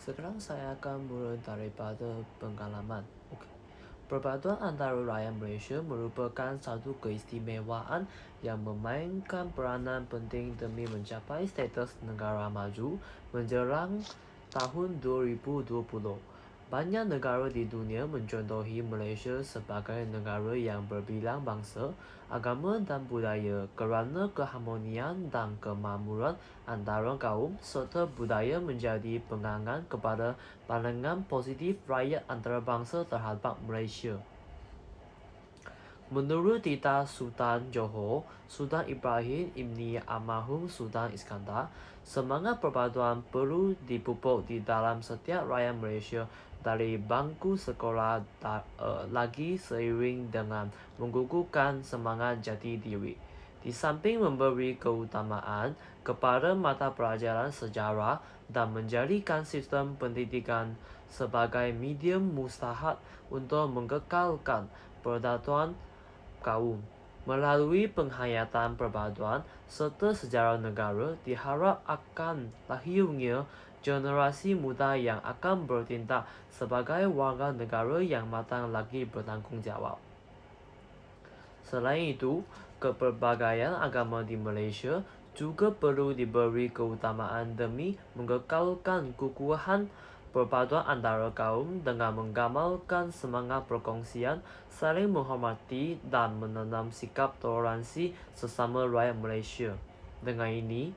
Sekarang saya akan mulai daripada pengalaman. Perpaduan antara rakyat Malaysia merupakan satu keistimewaan yang memainkan peranan penting demi mencapai status negara maju menjelang tahun 2020. Banyak negara di dunia mencontohi Malaysia sebagai negara yang berbilang bangsa, agama dan budaya kerana keharmonian dan kemakmuran antara kaum serta budaya menjadi pegangan kepada pandangan positif rakyat antarabangsa terhadap Malaysia. Menurut Tita Sultan Johor, Sultan Ibrahim Ibni Almarhum Sultan Iskandar, semangat perpaduan perlu dipupuk di dalam setiap rakyat Malaysia dari bangku sekolah lagi seiring dengan menggugurkan semangat jati diri. Di samping memberi keutamaan kepada mata pelajaran sejarah dan menjadikan sistem pendidikan sebagai medium mustahak untuk mengekalkan persatuan kaum. Melalui penghayatan perpaduan serta sejarah negara, diharap akan lahirnya generasi muda yang akan bertindak sebagai warga negara yang matang lagi bertanggungjawab. Selain itu, kepelbagaian agama di Malaysia juga perlu diberi keutamaan demi mengekalkan kekuatan perpaduan antara kaum dengan menggamalkan semangat perkongsian, saling menghormati dan menanam sikap toleransi sesama rakyat Malaysia. Dengan ini,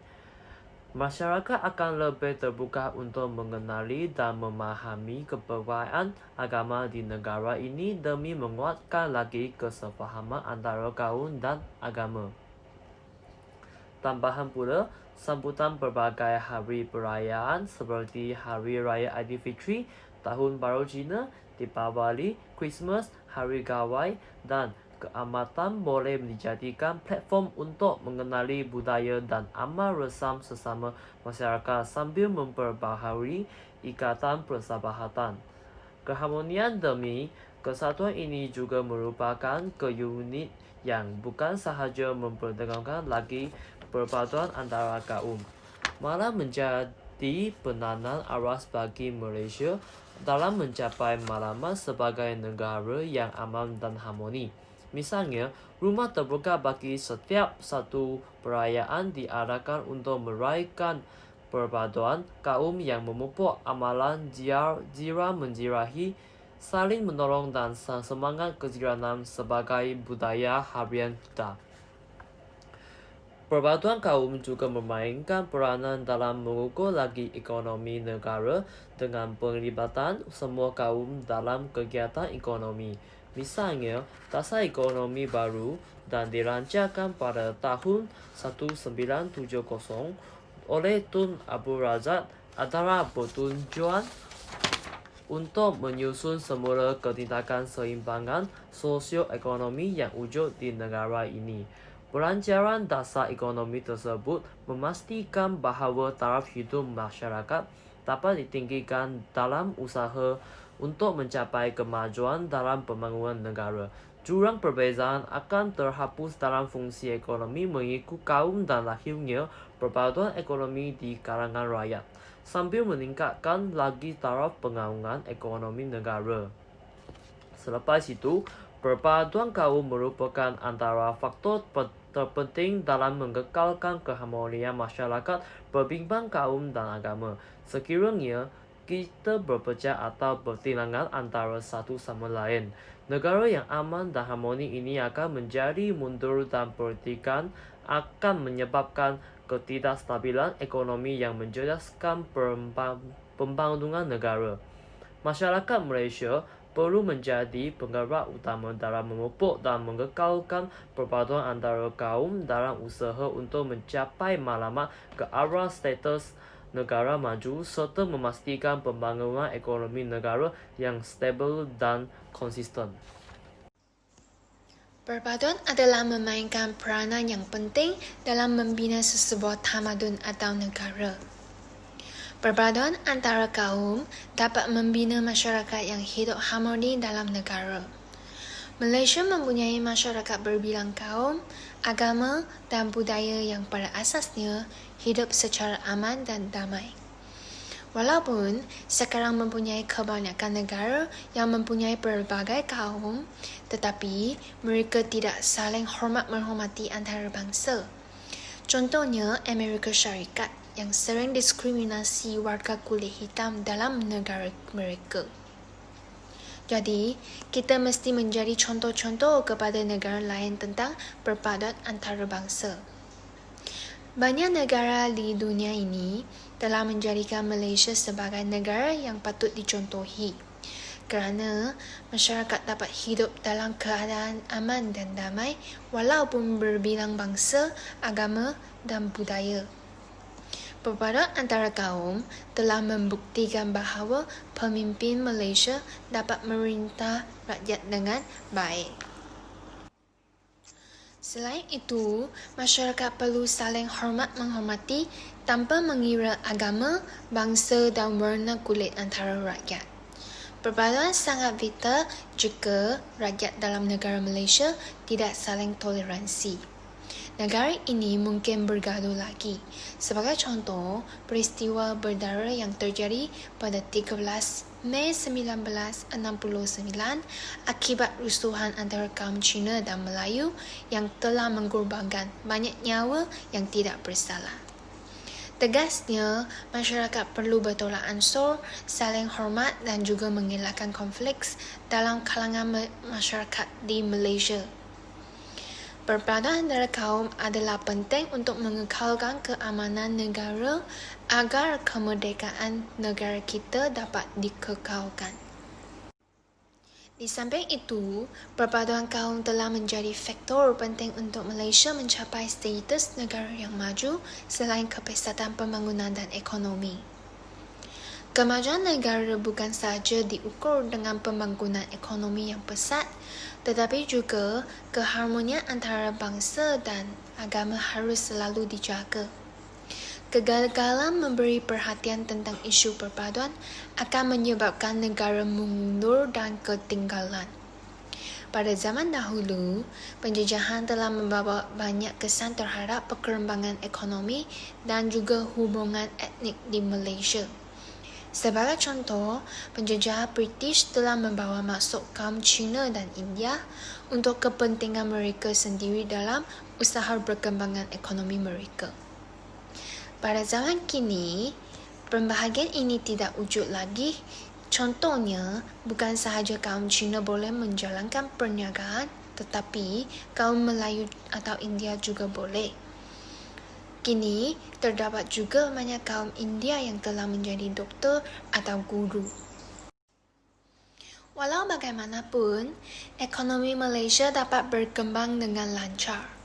masyarakat akan lebih terbuka untuk mengenali dan memahami keperbedaan agama di negara ini demi menguatkan lagi kesefahaman antara kaum dan agama. Tambahan pula, sambutan berbagai hari perayaan seperti Hari Raya Aidilfitri, Tahun Baru Cina, Deepawali, Christmas, Hari Gawai, dan keamatan boleh dijadikan platform untuk mengenali budaya dan amal resam sesama masyarakat sambil memperbaharui ikatan persahabatan. Keharmonian demi kesatuan ini juga merupakan keunit yang bukan sahaja memperdengarkan lagi perpaduan antara kaum, malah menjadi penanam aras bagi Malaysia dalam mencapai matlamat sebagai negara yang aman dan harmoni. Misalnya, rumah terbuka bagi setiap satu perayaan diadakan untuk meraihkan perpaduan kaum yang memupuk amalan zirah menzirahi, saling menolong dan semangat kejiranan sebagai budaya harian kita. Perpaduan kaum juga memainkan peranan dalam mengukur lagi ekonomi negara dengan penglibatan semua kaum dalam kegiatan ekonomi. Misalnya, dasar ekonomi baru dan dirancangkan pada tahun 1970 oleh Tun Abdul Razak adalah bertujuan untuk menyusun semula ketindakan seimbangan sosioekonomi yang wujud di negara ini. Pelancaran dasar ekonomi tersebut memastikan bahawa taraf hidup masyarakat dapat ditinggikan dalam usaha untuk mencapai kemajuan dalam pembangunan negara. Jurang perbezaan akan terhapus dalam fungsi ekonomi mengikut kaum dan lahirnya perpaduan ekonomi di kalangan rakyat, sambil meningkatkan lagi taraf pembangunan ekonomi negara. Selepas itu, perpaduan kaum merupakan antara faktor terpenting dalam mengekalkan keharmonian masyarakat berbimbang kaum dan agama. Sekiranya kita berpecah atau bertilangan antara satu sama lain, negara yang aman dan harmoni ini akan menjadi mundur dan pertikaian akan menyebabkan ketidakstabilan ekonomi yang menjejaskan pembangunan negara. Masyarakat Malaysia perlu menjadi penggerak utama dalam memupuk dan mengekalkan perpaduan antara kaum dalam usaha untuk mencapai matlamat ke arah status negara maju serta memastikan pembangunan ekonomi negara yang stabil dan konsisten. Perpaduan adalah memainkan peranan yang penting dalam membina sesebuah tamadun atau negara. Perpaduan antara kaum dapat membina masyarakat yang hidup harmoni dalam negara. Malaysia mempunyai masyarakat berbilang kaum, agama dan budaya yang pada asasnya hidup secara aman dan damai. Walaupun sekarang mempunyai kebanyakan negara yang mempunyai berbagai kaum, tetapi mereka tidak saling hormat menghormati antara bangsa. Contohnya Amerika Syarikat yang sering diskriminasi warga kulit hitam dalam negara mereka. Jadi, kita mesti menjadi contoh-contoh kepada negara lain tentang perpaduan antara bangsa. Banyak negara di dunia ini telah menjadikan Malaysia sebagai negara yang patut dicontohi kerana masyarakat dapat hidup dalam keadaan aman dan damai walaupun berbilang bangsa, agama dan budaya. Perpaduan antara kaum telah membuktikan bahawa pemimpin Malaysia dapat memerintah rakyat dengan baik. Selain itu, masyarakat perlu saling hormat menghormati tanpa mengira agama, bangsa dan warna kulit antara rakyat. Perpaduan sangat vital jika rakyat dalam negara Malaysia tidak saling toleransi. Negara ini mungkin bergaduh lagi. Sebagai contoh, peristiwa berdarah yang terjadi pada 13 Mei 1969 akibat rusuhan antara kaum Cina dan Melayu yang telah mengorbankan banyak nyawa yang tidak bersalah. Tegasnya, masyarakat perlu bertolak ansur, saling hormat dan juga mengelakkan konflik dalam kalangan masyarakat di Malaysia. Perpaduan antara kaum adalah penting untuk mengekalkan keamanan negara agar kemerdekaan negara kita dapat dikekalkan. Di samping itu, perpaduan kaum telah menjadi faktor penting untuk Malaysia mencapai status negara yang maju selain kepesatan pembangunan dan ekonomi. Kemajuan negara bukan sahaja diukur dengan pembangunan ekonomi yang pesat, tetapi juga keharmonian antara bangsa dan agama harus selalu dijaga. Kegagalan memberi perhatian tentang isu perpaduan akan menyebabkan negara mundur dan ketinggalan. Pada zaman dahulu, penjajahan telah membawa banyak kesan terhadap perkembangan ekonomi dan juga hubungan etnik di Malaysia. Sebagai contoh, penjajah British telah membawa masuk kaum Cina dan India untuk kepentingan mereka sendiri dalam usaha perkembangan ekonomi mereka. Pada zaman kini, pembahagian ini tidak wujud lagi. Contohnya, bukan sahaja kaum Cina boleh menjalankan perniagaan, tetapi kaum Melayu atau India juga boleh. Kini, terdapat juga banyak kaum India yang telah menjadi doktor atau guru. Walau bagaimanapun, ekonomi Malaysia dapat berkembang dengan lancar.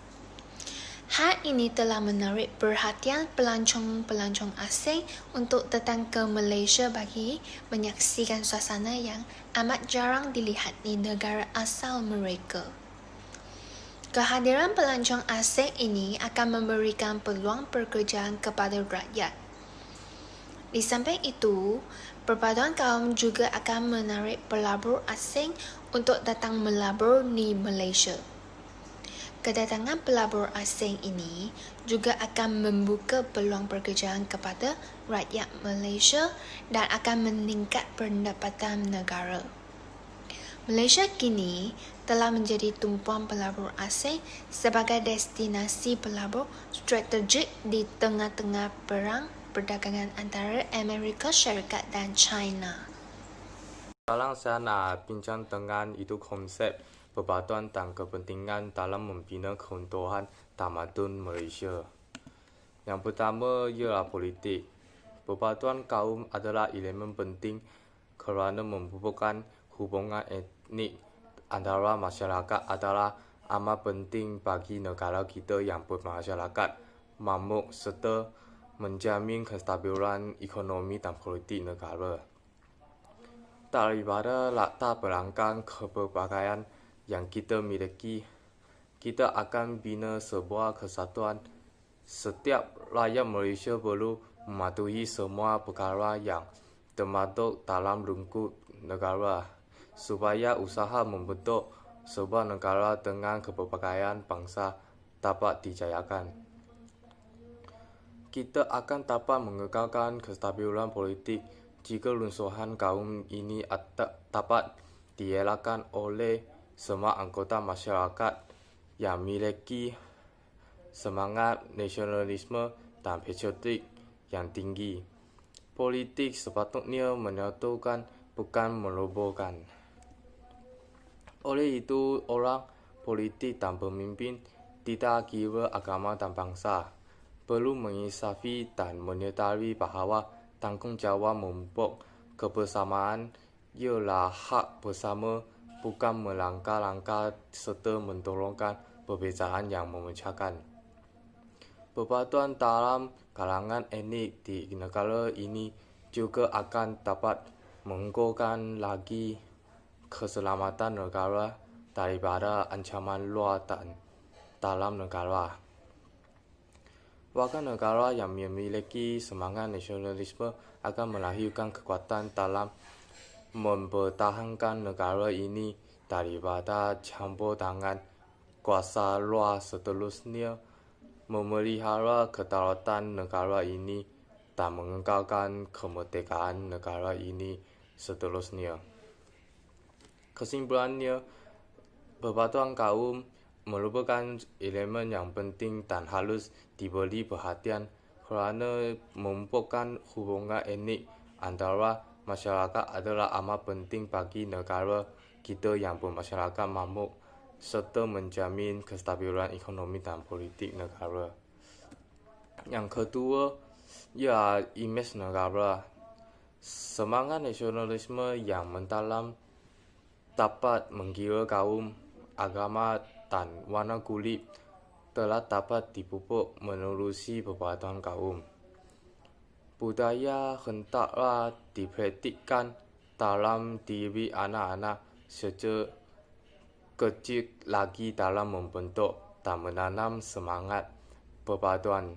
Hal ini telah menarik perhatian pelancong-pelancong asing untuk datang ke Malaysia bagi menyaksikan suasana yang amat jarang dilihat di negara asal mereka. Kehadiran pelancong asing ini akan memberikan peluang pekerjaan kepada rakyat. Di samping itu, perpaduan kaum juga akan menarik pelabur asing untuk datang melabur di Malaysia. Kedatangan pelabur asing ini juga akan membuka peluang pekerjaan kepada rakyat Malaysia dan akan meningkat pendapatan negara. Malaysia kini telah menjadi tumpuan pelabur asing sebagai destinasi pelabur strategik di tengah-tengah perang perdagangan antara Amerika Syarikat dan China. Sekarang saya nak bincang dengan itu konsep perpaduan dan kepentingan dalam membina keutuhan tamadun Malaysia. Yang pertama ialah politik. Perpaduan kaum adalah elemen penting kerana membubuhkan hubungan etnik antara masyarakat adalah amat penting bagi negara kita yang bermasyarakat mamuk serta menjamin kestabilan ekonomi dan politik negara. Daripada latar belakang kepelbagaian yang kita miliki, kita akan bina sebuah kesatuan. Setiap rakyat Malaysia perlu mematuhi semua perkara yang termasuk dalam lingkup negara supaya usaha membentuk sebuah negara dengan kepelbagaian bangsa dapat dijayakan. kita akan dapat mengekalkan kestabilan politik jika runtuhan kaum ini dapat dielakkan oleh semua anggota masyarakat yang memiliki semangat nasionalisme dan patriotik yang tinggi. Politik sepatutnya menyatukan, bukan merobohkan. Oleh itu, orang politik dan pemimpin tidak kira agama dan bangsa perlu menginsafi dan menyadari bahawa tanggungjawab memupuk kebersamaan ialah hak bersama, bukan melangkah-langkah serta mendorongkan perbezaan yang memecahkan. Perbatuan dalam kalangan etnik di negara ini juga akan dapat menggugurkan lagi keselamatan negara daripada ancaman luar dan dalam negara. Warga negara yang memiliki semangat nasionalisme akan melahirkan kekuatan dalam mempertahankan negara ini daripada campur tangan kuasa luar, seterusnya memelihara kedaulatan negara ini dan mengekalkan kemerdekaan negara ini seterusnya. Kesimpulannya, perbatuan kaum merupakan elemen yang penting dan harus diberi perhatian kerana memupukkan hubungan etnik antara masyarakat adalah amat penting bagi negara kita yang bermasyarakat makmur serta menjamin kestabilan ekonomi dan politik negara. Yang kedua, ialah imej negara. Semangat nasionalisme yang mendalam dapat mengira kaum, agama dan warna kulit telah dapat dipupuk menerusi perbatuan kaum. Budaya hendaklah dipraktikkan dalam diri anak-anak sejak kecil lagi dalam membentuk dan menanam semangat perbatuan.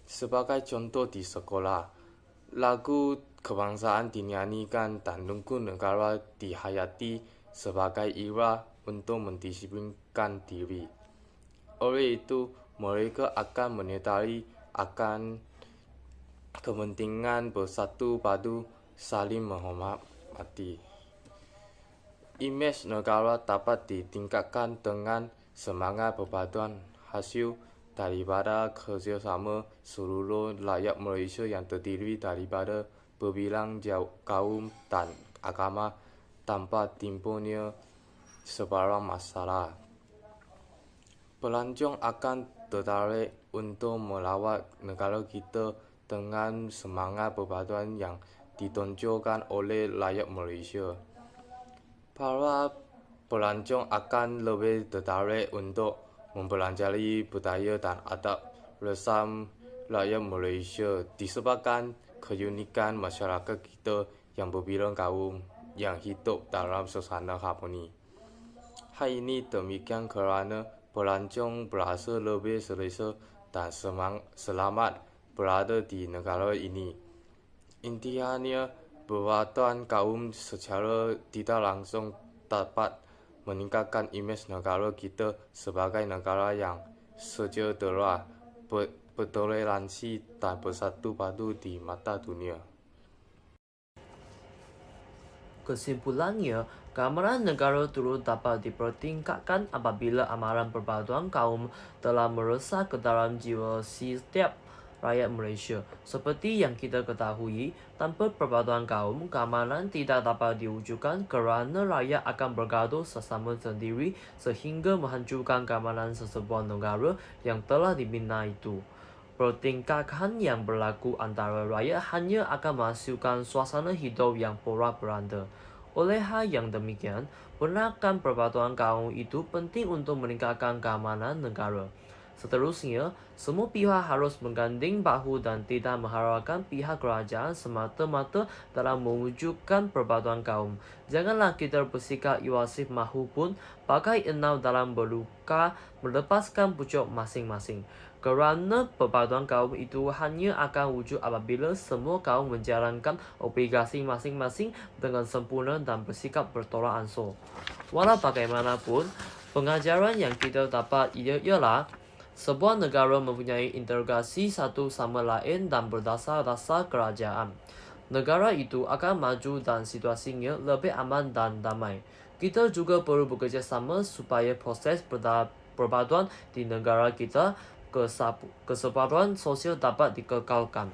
Sebagai contoh di sekolah, lagu kebangsaan dinyanyikan dan lagu negara dihayati sebagai ira untuk mendisiplinkan diri. Oleh itu, mereka akan menyadari akan kepentingan bersatu padu saling menghormati. Imej negara dapat ditingkatkan dengan semangat perbatuan hasil daripada kerjasama seluruh rakyat Malaysia yang terdiri daripada berbilang kaum dan agama tanpa timbulnya sebarang masalah. Pelancong akan tertarik untuk melawat negara kita dengan semangat perbatuan yang ditonjolkan oleh rakyat Malaysia. Para pelancong akan lebih tertarik untuk mempelajari budaya dan adab resam rakyat Malaysia disebabkan keunikan masyarakat kita yang berbilang kaum yang hidup dalam suasana harmoni. Hal ini demikian kerana pelancong berasa lebih selesa dan selamat berada di negara ini. Intinya, perbatuan kaum secara tidak langsung dapat meningkatkan imej negara kita sebagai negara yang sejahtera, bertoleransi dan bersatu padu di mata dunia. Kesimpulannya, keamanan negara turut dapat dipertingkatkan apabila amaran perbatuan kaum telah meresap ke dalam jiwa setiap rakyat Malaysia. Seperti yang kita ketahui, tanpa perbatuan kaum, keamanan tidak dapat diwujudkan kerana rakyat akan bergaduh sesama sendiri sehingga menghancurkan keamanan sesebuah negara yang telah dibina itu. Pertingkakan yang berlaku antara rakyat hanya akan menghasilkan suasana hidup yang porak-poranda. Oleh hal yang demikian, benarkan perbatuan kaum itu penting untuk meningkatkan keamanan negara. Seterusnya, semua pihak harus mengganding bahu dan tidak mengharapkan pihak kerajaan semata-mata dalam mewujudkan perbatuan kaum. Janganlah kita bersikap evasif mahupun pakai enam dalam berluka melepaskan pucuk masing-masing. Kerana perbatuan kaum itu hanya akan wujud apabila semua kaum menjalankan obligasi masing-masing dengan sempurna dan bersikap bertolak ansur. Walau bagaimanapun, pengajaran yang kita dapat ialah Sebuah negara mempunyai integrasi satu sama lain dan berdasar rasa kerajaan. Negara itu akan maju dan situasinya lebih aman dan damai. Kita juga perlu bekerjasama supaya proses perpaduan di negara kita, kesatuan sosial dapat dikekalkan.